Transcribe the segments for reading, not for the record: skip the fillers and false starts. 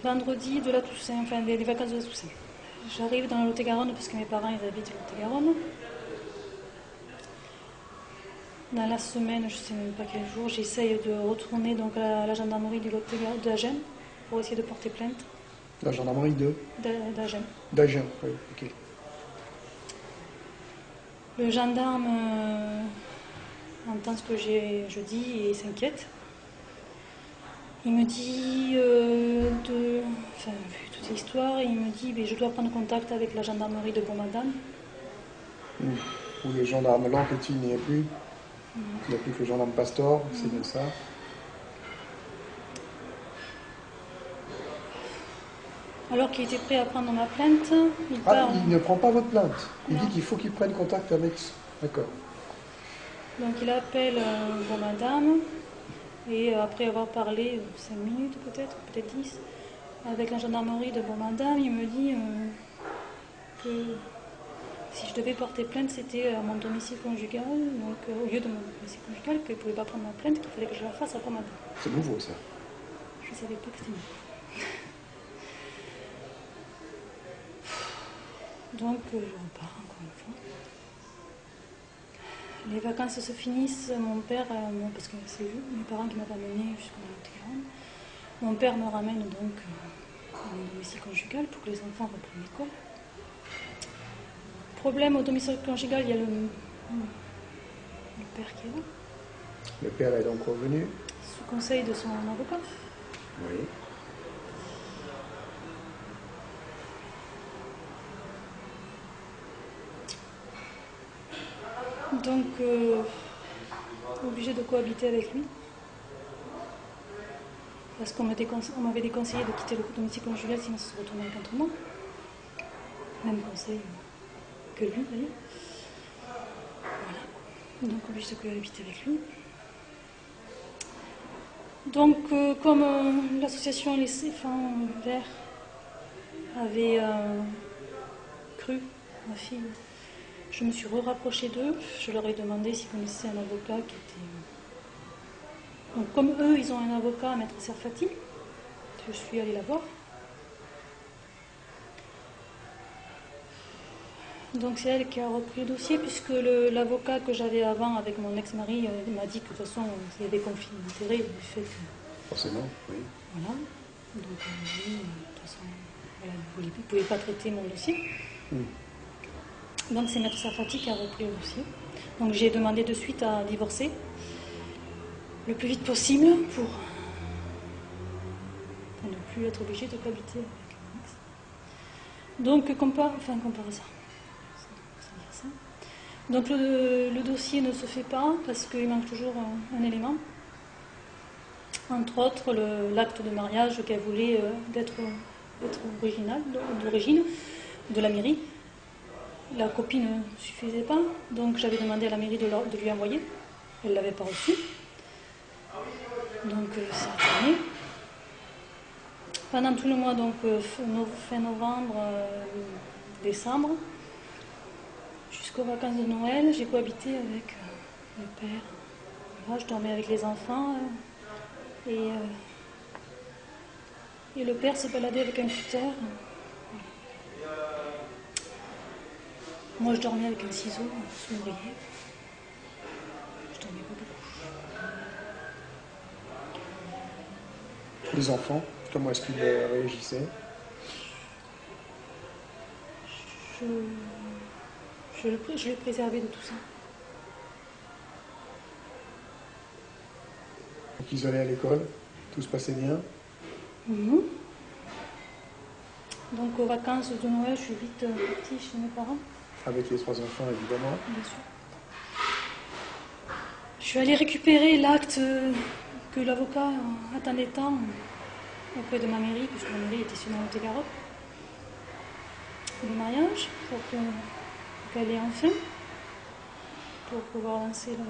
vendredi de la Toussaint, enfin des vacances de la Toussaint. J'arrive dans le Lot-et-Garonne parce que mes parents ils habitent le Lot-et-Garonne. Dans la semaine, je ne sais même pas quel jour, j'essaye de retourner donc à la gendarmerie du Lot-et-Garonne d'Agen pour essayer de porter plainte. La gendarmerie d'Agen. d'Agen, oui, ok. Le gendarme entend ce que je dis et s'inquiète. Il me dit, vu toute l'histoire, il me dit je dois prendre contact avec la gendarmerie de Bourg-Madame. Où le gendarme Lampetit n'y est plus. Il n'y a plus que le gendarme Pastor, c'est bien ça. Alors qu'il était prêt à prendre ma plainte, il ne prend pas votre plainte. Il dit qu'il faut qu'il prenne contact avec... D'accord. Donc il appelle Bourg-Madame. Et après avoir parlé 5 minutes peut-être 10, avec la gendarmerie de Bourg-Madame, il me dit que si je devais porter plainte, c'était à mon domicile conjugal, donc au lieu de mon domicile conjugal, qu'il ne pouvait pas prendre ma plainte, qu'il fallait que je la fasse à Bourg-Madame. C'est nouveau ça. Je ne savais pas que c'était nouveau. Donc je repars encore une fois. Les vacances se finissent, mon père, parce que c'est mes parents qui m'avaient amené jusqu'au Lot-et-Garonne, mon père me ramène donc à mon domicile conjugal pour que les enfants reprennent l'école. Problème au domicile conjugal, il y a le père qui est là. Le père est donc revenu. Sous conseil de son avocat. Oui. Donc, obligé de cohabiter avec lui. Parce qu'on m'avait déconseillé de quitter le domicile conjugal sinon ça se retournait contre moi. Même conseil que lui d'ailleurs. Voilà. Donc obligé de cohabiter avec lui. Donc comme l'association Les Enfants Verts avait cru ma fille, je me suis rapprochée d'eux. Je leur ai demandé s'ils connaissaient un avocat qui était... Donc comme eux, ils ont un avocat, Maître Serfati, je suis allée la voir. Donc c'est elle qui a repris le dossier, puisque l'avocat que j'avais avant avec mon ex-mari m'a dit que de toute façon, il y avait conflit d'intérêt du fait que... Forcément, oui. Voilà. Donc de toute façon, voilà, il ne pouvait pas traiter mon dossier. Donc c'est Maître Serfati qui a repris le dossier. Donc j'ai demandé de suite à divorcer le plus vite possible pour ne plus être obligée de cohabiter avec mon ex. Donc par hasard. Donc le dossier ne se fait pas parce qu'il manque toujours un élément. Entre autres, l'acte de mariage qu'elle voulait d'être original, d'origine, de la mairie. La copie ne suffisait pas, donc j'avais demandé à la mairie de lui envoyer. Elle ne l'avait pas reçu. Donc ça a traîné. Pendant tout le mois, donc fin novembre, décembre, jusqu'aux vacances de Noël, j'ai cohabité avec le père. Voilà, je dormais avec les enfants et le père se baladait avec un tuteur. Moi, je dormais avec un ciseau sous l'oreiller. Je dormais pas beaucoup. Les enfants, comment est-ce qu'ils réagissaient? Je le préservais de tout ça. Donc ils allaient à l'école, tout se passait bien. Donc aux vacances de Noël, je suis vite partie chez mes parents. Avec les 3 enfants, évidemment. Bien sûr. Je suis allée récupérer l'acte que l'avocat attendait tant auprès de ma mairie, puisque ma mairie était sur le Lot-et-Garonne, le mariage, pour qu'elle ait enfin, pour pouvoir lancer le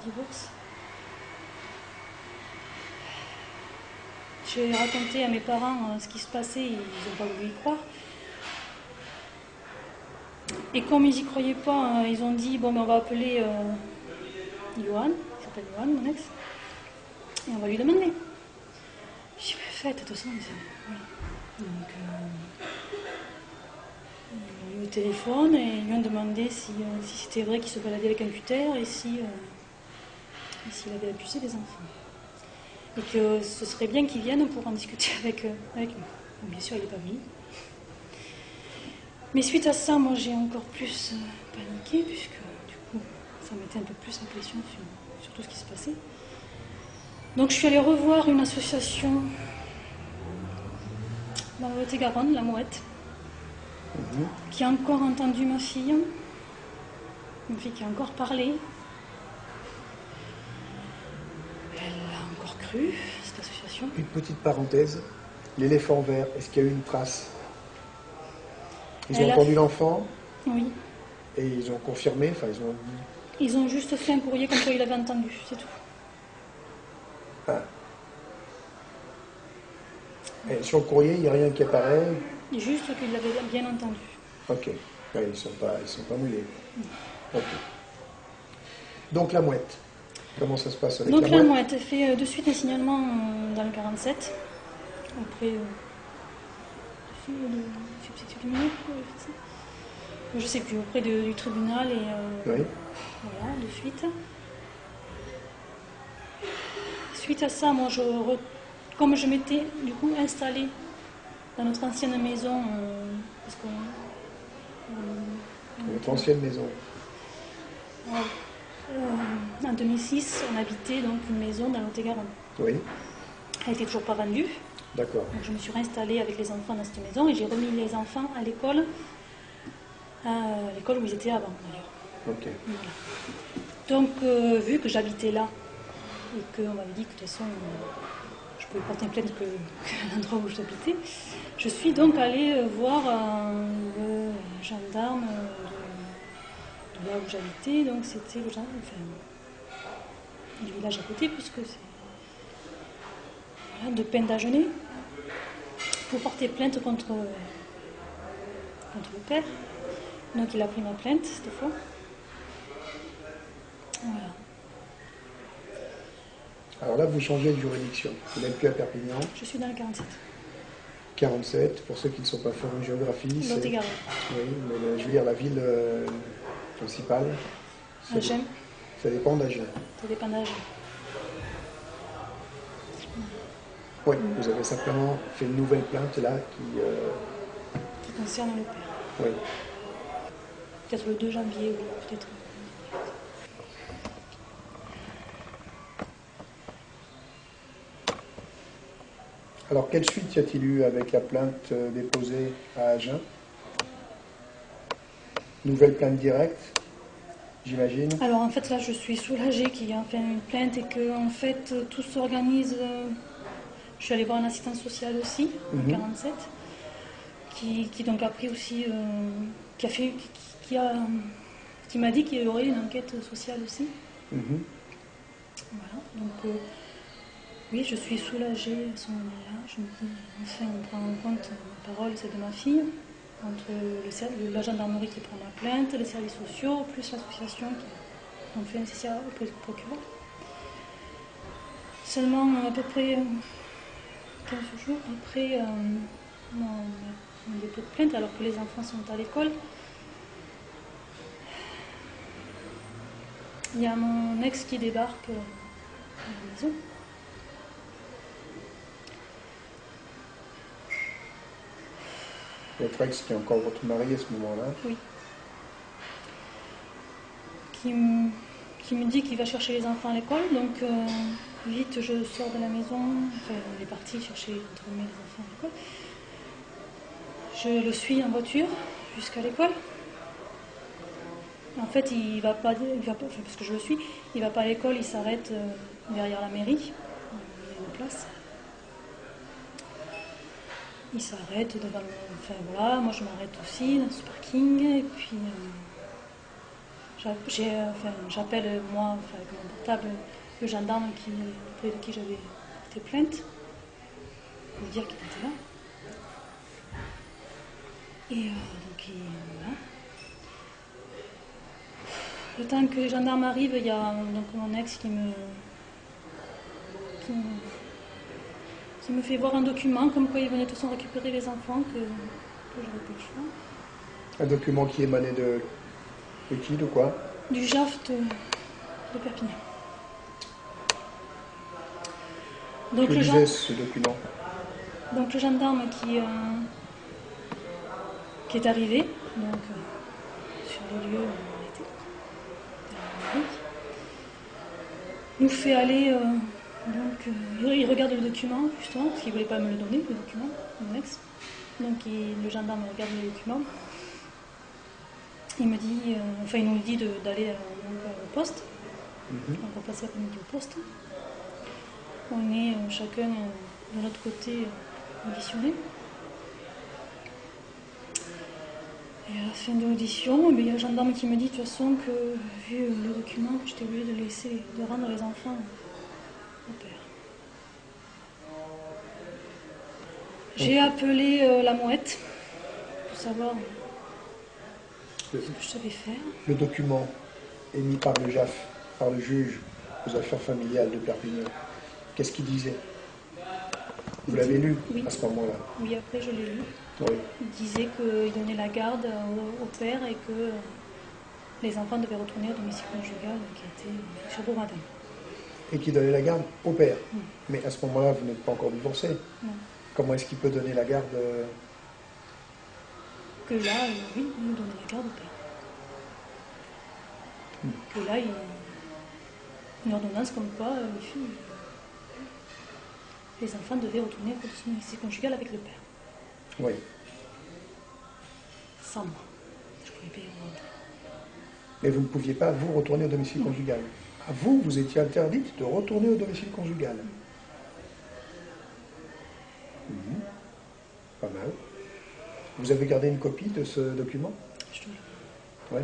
divorce. J'ai raconté à mes parents ce qui se passait, ils n'ont pas voulu y croire. Et comme ils n'y croyaient pas, ils ont dit, bon, ben, on va appeler Johan, il s'appelle Johan, mon ex, et on va lui demander. J'ai dit, fait, de toute façon. Voilà. Donc, ils ont eu le téléphone et ils lui ont demandé si c'était vrai qu'il se baladait avec un cutter et s'il avait abusé des enfants. Et que ce serait bien qu'il vienne pour en discuter avec nous. Bon, bien sûr, il n'est pas venu. Mais suite à ça, moi j'ai encore plus paniqué, puisque du coup, ça mettait un peu plus la pression sur tout ce qui se passait. Donc je suis allée revoir une association dans le Lot-et-Garonne, la Mouette, qui a encore entendu ma fille, une fille qui a encore parlé. Elle a encore cru, cette association. Une petite parenthèse, l'éléphant vert, est-ce qu'il y a eu une trace? Ils ont entendu l'enfant? Oui. Et ils ont confirmé, Ils ont juste fait un courrier comme quoi il avait entendu, c'est tout. Ah. Et sur le courrier, il n'y a rien qui apparaît? Juste qu'il l'avait bien entendu. Ok. Ouais, ils sont pas mouillés. Ok. Donc la mouette. Comment ça se passe avec la mouette? Donc la mouette fait de suite un signalement dans le 47 auprès du substitut du ministre, je sais plus, auprès du tribunal et Oui. voilà, de suite. Suite à ça, moi comme je m'étais du coup installée dans notre ancienne maison, parce que Notre ancienne maison. En 2006, on habitait donc une maison dans le Lot-et-Garonne. Oui. Elle n'était toujours pas vendue. D'accord. Donc je me suis réinstallée avec les enfants dans cette maison et j'ai remis les enfants à l'école où ils étaient avant d'ailleurs. Ok. Voilà. Donc vu que j'habitais là et qu'on m'avait dit que de toute façon je pouvais porter plainte que à l'endroit où j'habitais, je suis donc allée voir le gendarme de là où j'habitais, donc c'était le gendarme, du village à côté, puisque c'est de Pendagenet, pour porter plainte contre le père. Donc il a pris ma plainte cette fois. Voilà. Alors là, vous changez de juridiction. Vous n'êtes plus à Perpignan. Je suis dans le 47. 47, pour ceux qui ne sont pas forts en géographie. Lot-et-Garonne. Oui, mais je veux dire la ville principale. Agen. Ça dépend d'Agen. Ça dépend d'Agen. Oui, vous avez simplement fait une nouvelle plainte là Qui concerne le père. Oui. Peut-être le 2 janvier, oui, peut-être. Alors, quelle suite y a-t-il eu avec la plainte déposée à Agen? Nouvelle plainte directe, j'imagine? Alors en fait là je suis soulagée qu'il y ait enfin une plainte et que en fait tout s'organise. Je suis allée voir un assistant social aussi, en 47, qui donc a pris aussi, qui m'a dit qu'il y aurait une enquête sociale aussi. Voilà, donc oui, je suis soulagée à ce moment-là. Je me dis, enfin, on prend en compte ma parole, celle de ma fille, entre la gendarmerie qui prend ma plainte, les services sociaux, plus l'association qui ont fait un nécessaire auprès du procureur. Seulement à peu près 15 jours après mon dépôt de plainte, alors que les enfants sont à l'école, il y a mon ex qui débarque à la maison. Votre ex qui est encore votre mari à ce moment-là? Oui. Qui me dit qu'il va chercher les enfants à l'école, donc vite je sors de la maison, enfin on est parti chercher entre guillemets les enfants à l'école. Je le suis en voiture jusqu'à l'école. En fait il va pas, parce que je le suis, il va pas à l'école, il s'arrête derrière la mairie, il y a une place. Il s'arrête devant enfin voilà, moi je m'arrête aussi dans ce parking, et puis j'appelle moi avec mon portable le gendarme auprès de qui j'avais fait plainte pour lui dire qu'il était là. Et donc voilà. Le temps que les gendarmes arrivent, il y a donc mon ex qui me qui me fait voir un document comme quoi il venait de toute façon récupérer les enfants, que j'aurais pas le choix. Un document qui émanait de qui, de quoi? Du JAF de Perpignan. Donc Que disait ce document? Donc le gendarme qui est arrivé, donc sur les lieux où on était, nous fait aller, il regarde le document justement, parce qu'il ne voulait pas me le donner, le document, mon ex. Donc le gendarme regarde le document. Il me dit, il nous dit d'aller au poste. Donc on passe l'après-midi au poste. On est chacun de notre côté auditionné. Et à la fin de l'audition, il y a le gendarme qui me dit de toute façon que, vu le document, que j'étais obligée de rendre les enfants au père. J'ai appelé la mouette pour savoir ce que je savais faire. Le document émis par le JAF, par le juge aux affaires familiales de Perpignan, qu'est-ce qu'il disait? Vous l'avez lu à ce moment-là? Oui, après je l'ai lu. Oui. Il disait qu'il donnait la garde au père et que les enfants devaient retourner au domicile conjugal qui était sur Bourg-Madame. Et qu'il donnait la garde au père. Mais à ce moment-là, vous n'êtes pas encore divorcé. Non. Comment est-ce qu'il peut donner la garde Que là, oui, il nous donnait la garde au père. Que là, une ordonnance comme quoi les enfants devaient retourner au domicile conjugal avec le père. Oui. Sans moi. Je pouvais payer au monde. Mais vous ne pouviez pas, vous, retourner au domicile conjugal. À vous, vous étiez interdite de retourner au domicile conjugal. Pas mal. Vous avez gardé une copie de ce document? Je dois Oui.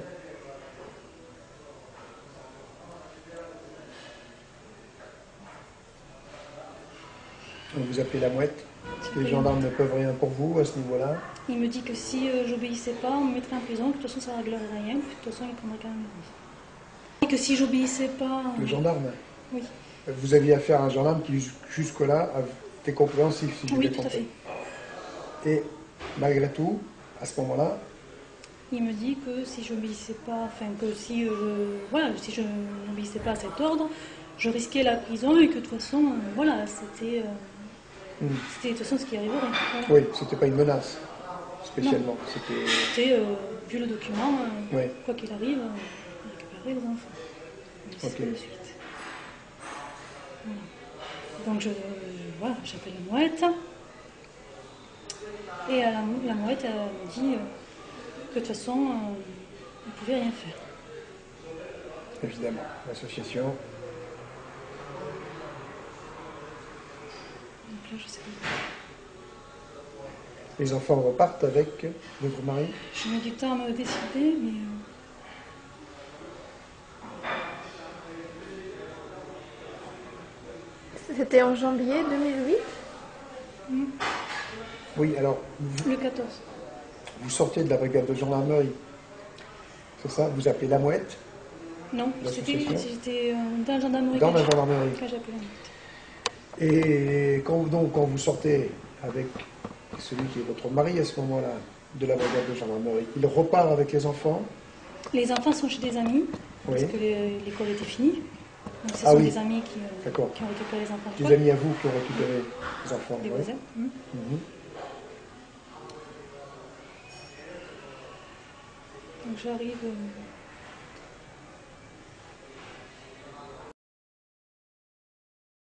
Donc vous appelez la mouette. Les gendarmes ne peuvent rien pour vous à ce niveau-là. Il me dit que si j'obéissais pas, on me mettrait en prison, que de toute façon ça ne réglerait rien, que de toute façon il prendrait quand même mes enfants. Et que si j'obéissais pas... Le gendarme? Oui. Vous aviez affaire à un gendarme qui, jusque-là, était compréhensif, si je Oui, l'ai tout à compris. fait. Et malgré tout, à ce moment-là, il me dit que si j'obéissais pas, enfin que si je n'obéissais pas à cet ordre, je risquais la prison et que de toute façon, c'était de toute façon ce qui arriverait. Voilà. Oui, c'était pas une menace, spécialement. C'était, vu le document, Oui. quoi qu'il arrive, on récupérait les enfants. Ok. De suite. Voilà. Donc j'appelle la mouette. Et la mouette me dit que de toute façon, on ne pouvait rien faire. Évidemment, l'association. Donc là, je sais pas. Les enfants repartent avec votre mari? Je mets du temps à me décider, mais... C'était en janvier 2008? Oui, alors, Le 14. vous sortez de la brigade de gendarmerie, c'est ça? Vous appelez la mouette? Non, j'étais dans la gendarmerie. Dans la gendarmerie. Quand j'ai appelé la mouette. Et quand vous sortez avec celui qui est votre mari à ce moment-là, de la brigade de gendarmerie, il repart avec les enfants? Les enfants sont chez des amis, Oui. parce que l'école était finie. Donc ce sont des amis qui ont récupéré les enfants. Des amis à vous qui ont récupéré les enfants? Des voisins. Donc j'arrive